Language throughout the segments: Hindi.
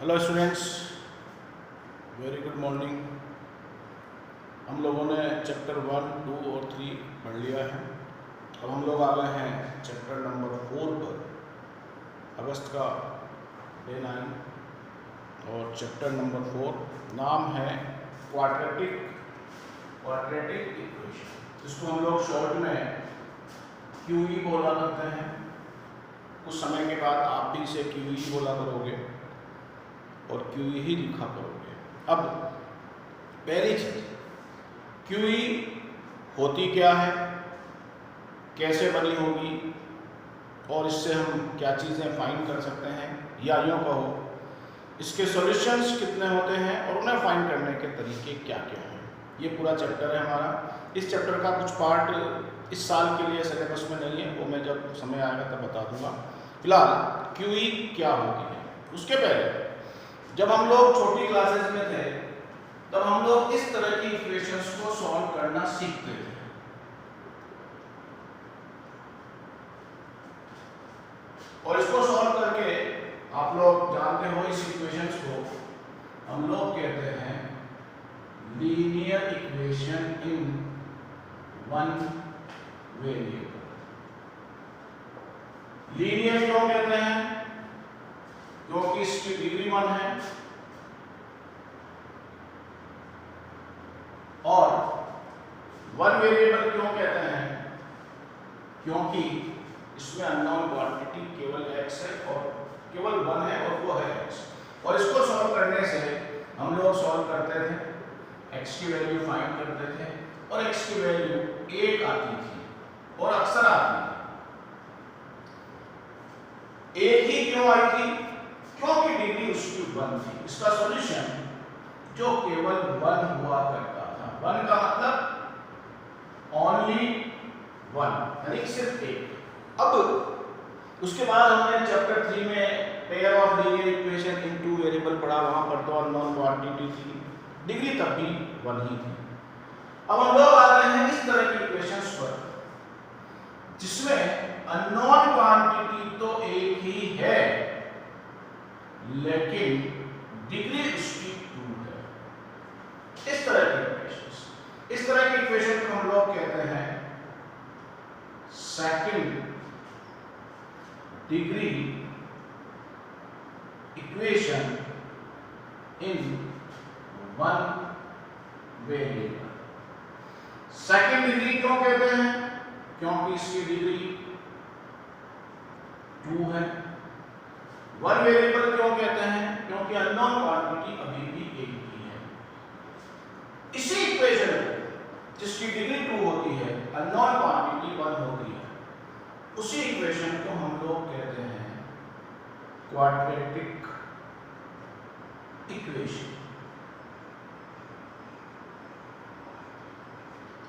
Hello students, very good morning. हम लोगों ने चैप्टर 1, 2 और 3 पढ़ लिया है। अब हम लोग आ गए हैं चैप्टर नंबर 4 पर। अगस्त का डे 9 और चैप्टर नंबर 4 नाम है क्वाड्रेटिक इक्वेशन, जिसको हम लोग शॉर्ट में क्यूई बोला करते हैं। कुछ समय के बाद आप भी इसे क्यूई बोला करोगे और क्यूई ही लिखा करोगे। अब पहली चीज, क्यूई होती क्या है, कैसे बनी होगी और इससे हम क्या चीज़ें फाइंड कर सकते हैं, या यूँ कहो इसके सॉल्यूशंस कितने होते हैं और उन्हें फाइंड करने के तरीके क्या क्या हैं। ये पूरा चैप्टर है हमारा। इस चैप्टर का कुछ पार्ट इस साल के लिए सिलेबस में नहीं है, वो मैं जब समय आएगा तब बता दूंगा। फिलहाल क्यूई क्या होती है, उसके पहले जब हम लोग छोटी क्लासेस में थे तब हम लोग इस तरह की इक्वेशंस को सॉल्व करना सीखते थे। और इसको सॉल्व करके आप लोग जानते हो, इस इक्वेशंस को हम लोग कहते हैं linear equation in one variable. Linear क्यों कहते हैं? क्योंकि इसकी डिग्री 1 है और वन वेरिएबल क्यों कहते हैं? क्योंकि इसमें अननोन क्वांटिटी केवल x है और केवल 1 है और वो है x। और इसको सॉल्व करने से हम लोग सॉल्व करते थे, x की वैल्यू फाइंड करते थे और x की वैल्यू 1 आती थी और अक्सर आती थी। 1 ही क्यों आई थी? क्योंकि डिग्री उसकी 1 थी। इसका सॉल्यूशन जो केवल 1 हुआ करता था। 1 का मतलब ओनली 1, यानी सिर्फ 1। अब उसके बाद हमने चैप्टर 3 में pair of linear equation in two variable पढ़ा। वहां पर तो अननोन क्वांटिटी थी, डिग्री तब भी 1 ही थी। अब हम लोग आ रहे हैं इस तरह की इक्वेशंस पर जिसमें अननोन क्वांटिटी तो एक ही है लेकिन डिग्री उसकी 2 है। इस तरह की इक्वेशन को हम लोग कहते हैं second degree equation in one variable. Second degree क्यों कहते हैं? क्योंकि इसकी डिग्री 2 है। वन वेरिएबल क्यों कहते हैं? क्योंकि अननोन क्वांटिटी अभी भी एक ही है। इसी इक्वेशन को जिसकी डिग्री 2 होती है, अननोन क्वांटिटी 1 होती है, उसी इक्वेशन को हम लोग कहते हैं क्वाड्रेटिक इक्वेशन,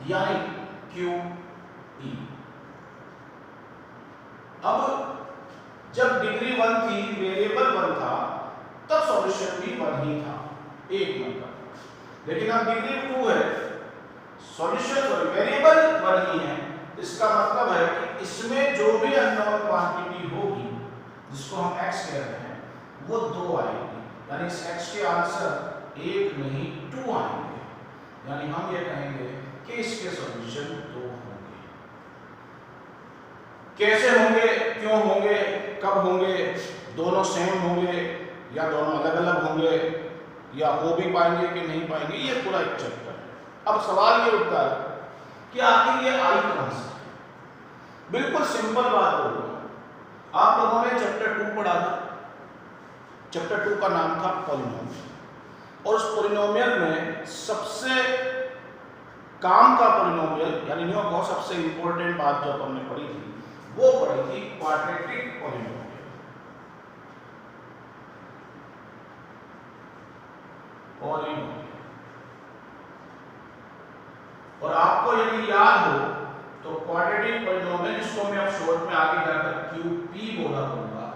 यानी QE। अब जब डिग्री 1 थी, वेरिएबल 1 था, तब सॉल्यूशन भी 1 ही था, 1 नंबर। लेकिन अब डिग्री 2 है, सॉल्यूशन और वेरिएबल 1 ही है। इसका मतलब है कि इसमें जो भी अननोन क्वांटिटी होगी, जिसको हम x कह रहे हैं, वो 2 आएगी। यानी इस x के आंसर 1 नहीं 2 आएंगे। यानी हम ये कहेंगे कि इसके सॉल्यूशन 2 होंगे। कैसे होंगे, क्यों होंगे, कब होंगे, दोनों सेम होंगे या दोनों अलग अलग होंगे, या हो भी पाएंगे कि नहीं पाएंगे, ये पूरा एक चैप्टर है। अब सवाल ये उठता है कि आखिर ये आई कहां से? बिल्कुल सिंपल बात बोल रहा हूं। आप लोगों ने चैप्टर 2 पढ़ा था। चैप्टर 2 का नाम था पॉलिनोमियल, और उस पॉलिनोमियल में सबसे काम का पॉलिनोमियल, यानी न्यू को सबसे इंपॉर्टेंट बात जो हमने पढ़ी थी, वो पढ़ी थी क्वाड्रेटिक पॉलिनोमियल। और आपको यदि याद हो तो क्वाड्रेटिक पॉलिनोमियल, जिसको मैं अब शॉर्ट में आगे जाकर QP बोला करूंगा,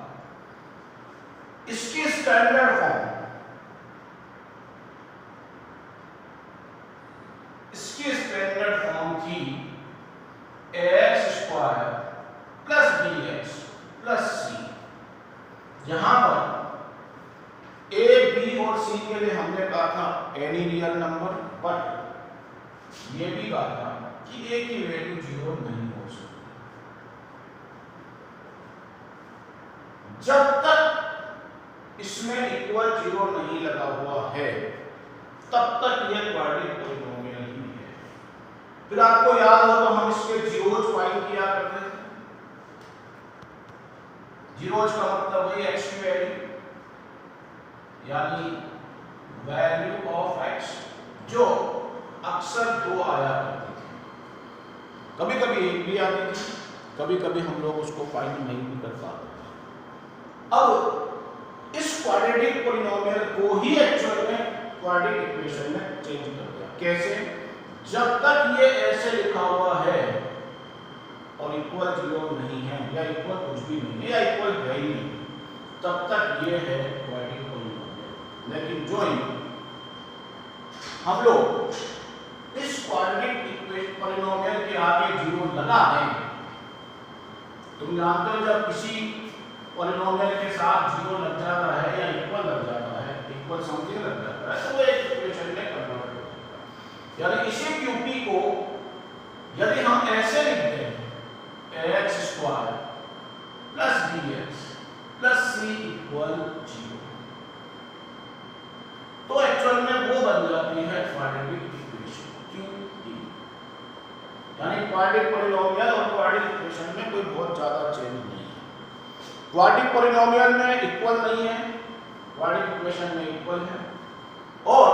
इसकी स्टैंडर्ड फॉर्म थी x² + bx + c, जहां पर a सी के लिए हमने कहा था एनी रियल नंबर, बट ये भी कहा था कि ए की वैल्यू 0 नहीं हो सकती जब तक इसमें इक्वल 0 नहीं लगा हुआ है, तब तक यह क्वाड्रेटिक पॉलिनोमियल ही है। फिर आपको याद हो तो हम इसके जीरोज फाइंड किया करते थे। जीरोज का मतलब वही एक्स की वैल्यू, यानी वैल्यू ऑफ एक्स, जो अक्सर 2 आया करती थी, कभी कभी 1 भी आती थी, कभी कभी हम लोग उसको फाइंड नहीं भी कर पाते। अब इस क्वाड्रेटिक पॉलिनोमियल को ही एक्चुअल में क्वाड्रेटिक इक्वेशन में चेंज कर दिया। कैसे? जब तक ये ऐसे लिखा हुआ है और इक्वल 0 नहीं है, या इक्वल कुछ भी नहीं है, या इक्वल है ही नहीं, तब तक ये है क्वाड्रेटिक पॉलिनोमियल। लेकिन जो ही हम लोग इस क्वाड्रेटिक पॉलिनोमियल के आगे 0 लगा दें, तुम जानते हो जब किसी पॉलिनोमियल के साथ 0 लग जाता है या इक्वल लग जाता है, इक्वल समथिंग लग जाता है, तो वो एक इक्वेशन में कन्वर्ट हो जाता है। यानी इसी क्यूपी को यदि हम ऐसे लिखते हैं ax² plus bx plus c equal 0, तो एक्चुअल में वो बन जाती है क्वाड्रेटिक इक्वेशन QE। यानी क्वाड्रेटिक पॉलिनोमियल और क्वाड्रेटिक इक्वेशन में कोई बहुत ज्यादा चेंज नहीं है। क्वाड्रेटिक पॉलिनोमियल में इक्वल नहीं है, क्वाड्रेटिक इक्वेशन में इक्वल है, और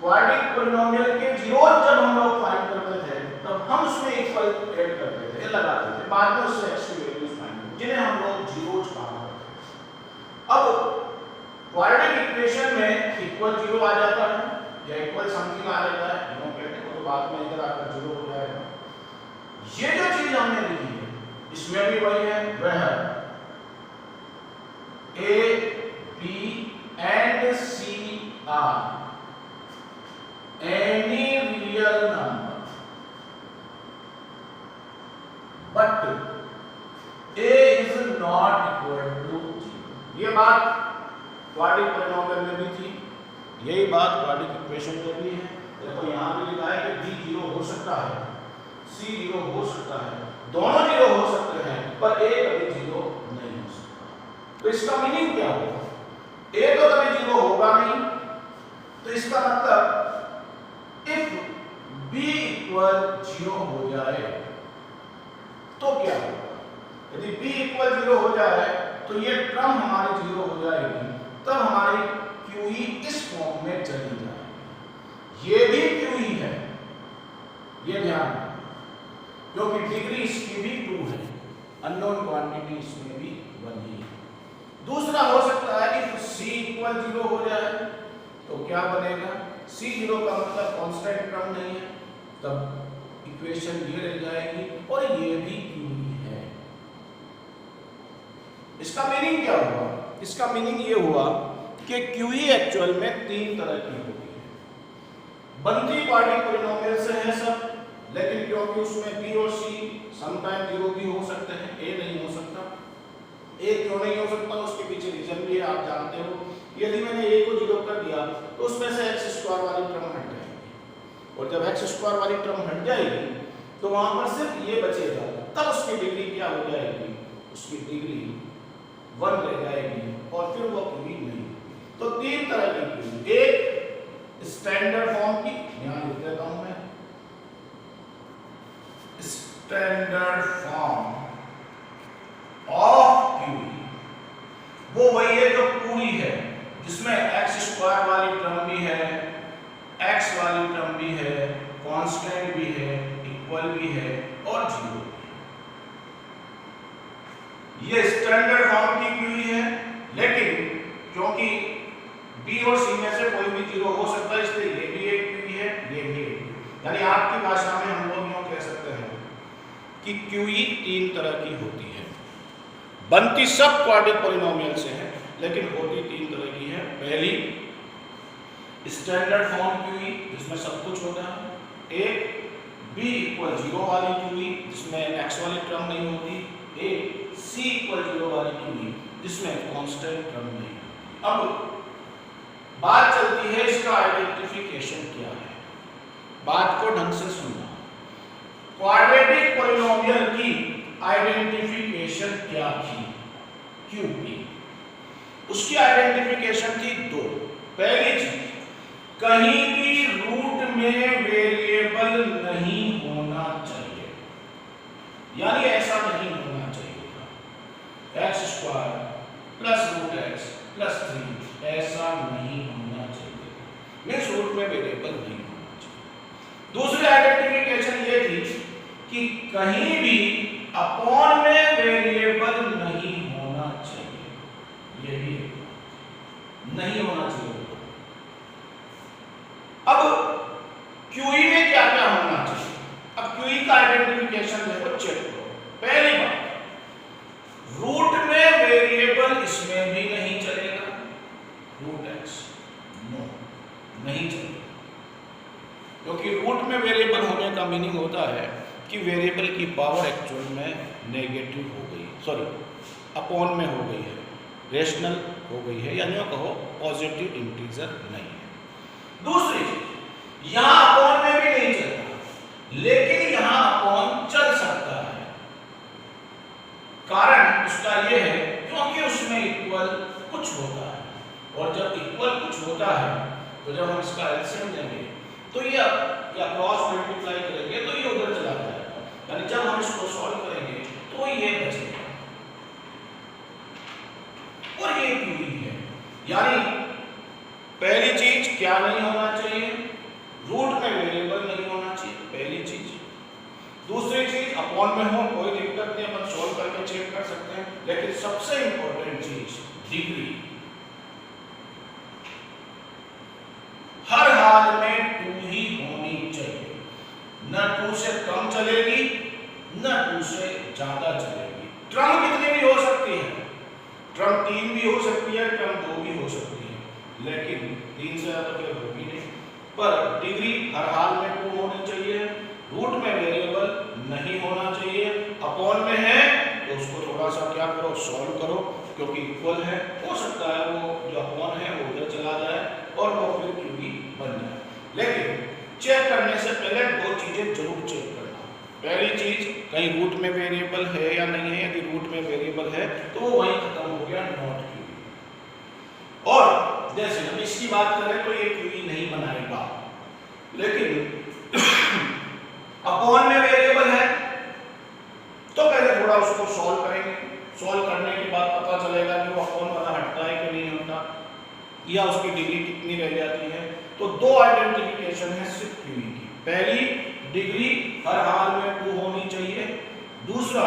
क्वाड्रेटिक पॉलिनोमियल के जीरोज जब हम लोग फाइंड करते थे तब हम उसमें इक्वल ऐड करते थे, लगाते थे, बाद में उससे एक्स की वैल्यूज फाइंड, जिन्हें हम लोग जीरोज कहा करते थे। अब क्वाड्रेटिक इक्वेशन में इक्वल 0 आ जाता है या इक्वल समथिंग आ जाता है, दोनों कहते हैं, तो बाद में इधर आकर 0 हो जाएगा। ये जो चीज हमने लिखी है इसमें भी वही है, वह है A, B and C are any real number, but A is not equal to 0। ये बात क्वाड्रेटिक पॉलिनोमियल में भी थी, यही बात क्वाड्रेटिक इक्वेशन में भी है। देखो यहाँ पे लिखा है कि B 0 हो सकता है, C 0 हो सकता है, दोनों 0 हो सकते हैं, पर A कभी 0 नहीं हो सकता। तो इसका मीनिंग क्या होगा? A तो कभी 0 होगा नहीं, तो इसका मतलब इफ B इक्वल 0 हो जाए तो क्या होगा? यदि B इक्वल 0 हो जाए तो ये टर्म हमारी 0 हो जाएगी, तब हमारी QE इस फॉर्म में चली जाएगी। ये भी QE है, ये ध्यान रखना, क्योंकि डिग्री इसकी भी 2 है, अननोन क्वांटिटी इसमें भी 1 ही है। दूसरा हो सकता है कि C इक्वल 0 हो जाए तो क्या बनेगा? C 0 का मतलब कांस्टेंट टर्म नहीं है, तब इक्वेशन ये रह जाएगी और ये भी QE है। इसका मीनिंग क्या हुआ? इसका मीनिंग ये हुआ कि QE एक्चुअल में 3 तरह की होती है। बनती क्वाड्रेटिक पॉलिनोमियल से है सब, लेकिन क्योंकि उसमें B और C समटाइम 0 भी हो सकते हैं, A नहीं हो सकता। A क्यों नहीं हो सकता? उसके पीछे रीजन भी है, आप जानते हो। यदि मैंने A को 0 कर दिया तो उसमें से x² वाली टर्म हट जाएगी, और जब x² वाली टर्म हट जाएगी तो वहां पर सिर्फ ये बचेगा, तब उसकी डिग्री क्या हो जाएगी? उसकी डिग्री 1 रह जाएगी, और फिर वो QE नहीं। तो 3 तरह की QE, एक स्टैंडर्ड फॉर्म की, यहां लिख देता हूं मैं, स्टैंडर्ड फॉर्म ऑफ QE, वो वही है जो पूरी है, जिसमें x² वाली टर्म भी है, x वाली टर्म भी है, कांस्टेंट भी है, इक्वल भी है और 0 भी है। ये स्टैंडर्ड फॉर्म की QE है, लेकिन क्योंकि B और C में से कोई भी 0 हो सकता है, इसलिए ये भी एक QE है, ये भी एक। यानी आपकी भाषा में हम लोग यूं कह सकते हैं कि QE 3 तरह की होती है। बनती सब क्वाड्रेटिक पॉलिनोमियल से है, लेकिन होती 3 तरह की है। पहली स्टैंडर्ड फॉर्म QE, जिसमें सब कुछ होता है। एक B इक्वल 0 वाली QE, जिसमें x वाली टर्म नहीं होती। एक C इक्वल 0 वाली QE, जिसमें कांस्टेंट टर्म नहीं होती। अब बात चलती है इसका आइडेंटिफिकेशन क्या है। बात को ढंग से सुनना। क्वाड्रेटिक पॉलिनोमियल की आइडेंटिफिकेशन क्या थी? QP। उसकी आइडेंटिफिकेशन थी दो। पहली चीज, कहीं भी रूट में वेरिएबल नहीं होना चाहिए, यानी ऐसा नहीं होना चाहिए था x² plus root x plus 3, ऐसा नहीं होना चाहिए, मीन्स रूट में वेरिएबल नहीं होना चाहिए। दूसरी आइडेंटिफिकेशन ये थी कि कहीं भी अपॉन में वेरिएबल नहीं होना चाहिए, ये भी नहीं होना चाहिए। अब QE में क्या क्या होना चाहिए? अब QE का आइडेंटिफिकेशन देखो, चेक करो। पहली बात, रूट में वेरिएबल इसमें भी नहीं चलेगा, रूट x नो, नहीं चलेगा, क्योंकि रूट में वेरिएबल होने का मीनिंग होता है कि वेरिएबल की पावर एक्चुअल में नेगेटिव हो गई, सॉरी अपॉन में हो गई है, रेशनल हो गई है, यानी कहो पॉजिटिव इंटीजर नहीं है। दूसरी चीज, यहां अपॉन में भी नहीं चलता, लेकिन यहां अपॉन चल सकता है। कारण उसका यह है क्योंकि उसमें इक्वल कुछ होता है, और जब इक्वल कुछ होता है तो जब हम इसका एलसीएम लेंगे तो ये या क्रॉस मल्टीप्लाई करेंगे तो ये उधर चला जाएगा, यानी जब हम इसको सॉल्व करेंगे तो ये बचेगा, और ये QE है। यानी पहली चीज क्या नहीं होना चाहिए? रूट में वेरिएबल नहीं होना चाहिए, पहली चीज। दूसरी चीज, अपॉन में हो कोई दिक्कत नहीं, अपन सॉल्व करके चेक कर सकते हैं, लेकिन सबसे इंपॉर्टेंट चीज डिग्री, हर हाल में 2 ही होनी चाहिए, न 2 से कम चलेगी न 2 से ज्यादा चलेगी। ट्रम कितनी भी हो सकती है, ट्रम 3 भी हो सकती है, ट्रम 2 भी हो सकती है, लेकिन 3 से ज्यादा फिर होगी नहीं। पर डिग्री हर हाल में 2 होनी चाहिए, रूट में वेरिएबल नहीं होना चाहिए, अपॉन में है तो उसको थोड़ा सा क्या करो, सॉल्व करो, क्योंकि इक्वल है, हो सकता है वो जो अपॉन है वो उधर चला जाए और वो फिर QE बन जाए। लेकिन चेक करने से पहले दो चीजें जरूर चेक करना। पहली चीज, कहीं रूट में वेरिएबल है या नहीं है, यदि रूट में वेरिएबल है तो वो वहीं खत्म हो गया, नॉट QE। और जैसे हम इसकी बात करें तो ये QE नहीं बनाएगा, लेकिन अपॉन में वेरिएबल है तो पहले थोड़ा उसको सॉल्व करेंगे, सॉल्व करने के बाद पता चलेगा कि वो अपॉन वाला हटता है कि नहीं हटता, या उसकी डिग्री कितनी रह जाती है। तो दो आइडेंटिफिकेशन है सिर्फ QE की। पहली, डिग्री हर हाल में 2 होनी चाहिए, दूसरा,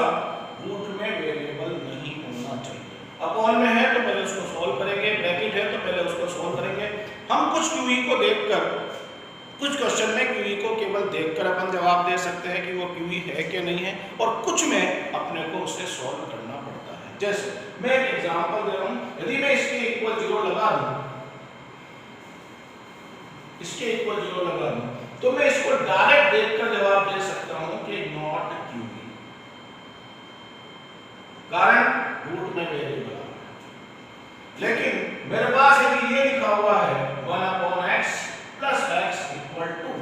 रूट में वेरिएबल नहीं होना चाहिए। अपॉन में है तो पहले उसको सॉल्व करेंगे, ब्रैकेट है तो पहले उसको सॉल्व करेंगे। हम कुछ QE को देखकर, कुछ क्वेश्चन में QE को केवल देखकर अपन जवाब दे सकते हैं कि वो QE है कि नहीं है, और कुछ में अपने को उसे सॉल्व करना पड़ता है। जैसे मैं एक एग्जांपल दे रहा हूं, यदि मैं इसके इक्वल 0 लगा दूं, इसके इक्वल 0 लगा दूं, तो मैं इसको डायरेक्ट देखकर जवाब दे सकता हूं कि नॉट QE, कारण रूट में वेरिएबल है। लेकिन मेरे पास यदि ये लिखा हुआ है 1/x प्लस x इक्वल 2,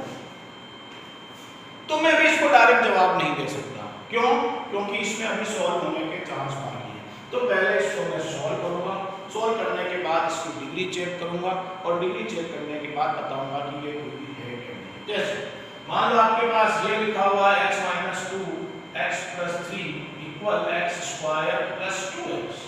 तो मैं भी इसको डायरेक्ट जवाब नहीं दे सकता। क्यों? क्योंकि इसमें अभी सॉल्व होने के चांस बाकी है। तो पहले इसको मैं सॉल्व करूंगा, सॉल्व करने के बाद इसकी डिग्री चेक करूंगा, और डिग्री चेक करने के बाद बताऊंगा कि ये QE है कि नहीं। जैसे मान लो आपके पास ये लिखा हुआ है x - 2 x + 3 equal x² + 2x।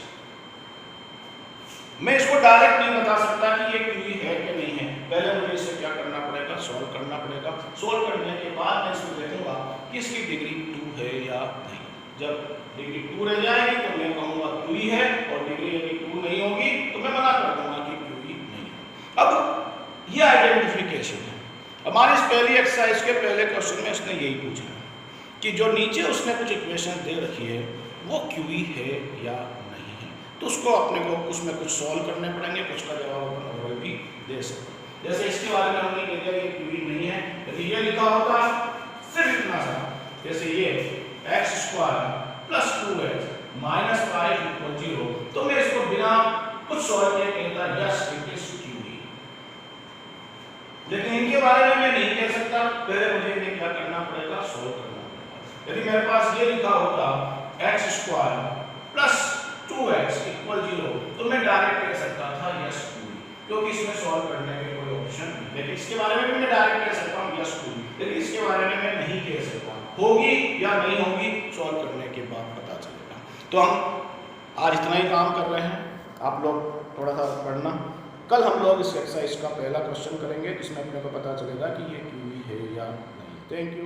मैं इसको डायरेक्ट नहीं बता सकता कि ये QE है कि नहीं है, पहले मुझे इसे क्या करना पड़ेगा, सॉल्व करना पड़ेगा। सॉल्व करने के बाद मैं इसको देखूंगा कि इसकी डिग्री 2 है या नहीं। जब डिग्री 2 रह जाएगी तो मैं कहूंगा QE है, और डिग्री यदि 2 नहीं होगी तो मैं मना कर दूंगा कि QE नहीं है। अब ये आइडेंटिफिकेशन है। हमारी इस पहली एक्सरसाइज के पहले क्वेश्चन में इसने यही पूछा है कि जो नीचे उसने कुछ इक्वेशन दे रखी है वो QE है या नहीं है, तो उसको अपने को उसमें कुछ सॉल्व करने पड़ेंगे, कुछ का जवाब अपन और भी दे सकते हैं। जैसे इसके बारे में हमने कह दिया ये QE नहीं है, यदि ये लिखा होता सिर्फ इतना सा, जैसे ये x² + 2x - 5 = 0, तो मैं इसको बिना कुछ सॉल्व किए कहता यस इट इज QE। बारे में मैं नहीं कह सकता, पहले मुझे इन्हें क्या करना पड़ेगा, सॉल्व करना पड़ेगा। यदि मेरे पास ये लिखा होता x² प्लस 2x इक्वल 0 तो मैं डायरेक्ट कह सकता था यस 2, क्योंकि इसमें सॉल्व करने के कोई ऑप्शन नहीं। लेकिन इसके बारे में भी मैं डायरेक्ट कह सकता हूँ यस 2, लेकिन इसके बारे में मैं नहीं कह सकता, होगी या नहीं होगी सॉल्व करने के बाद पता चलेगा। तो हम आज इतना ही काम कर रहे हैं, आप लोग थोड़ा सा पढ़ना। कल हम लोग इस एक्सरसाइज का पहला क्वेश्चन करेंगे जिसमें अपने को पता चलेगा कि ये QE है या नहीं। Thank you.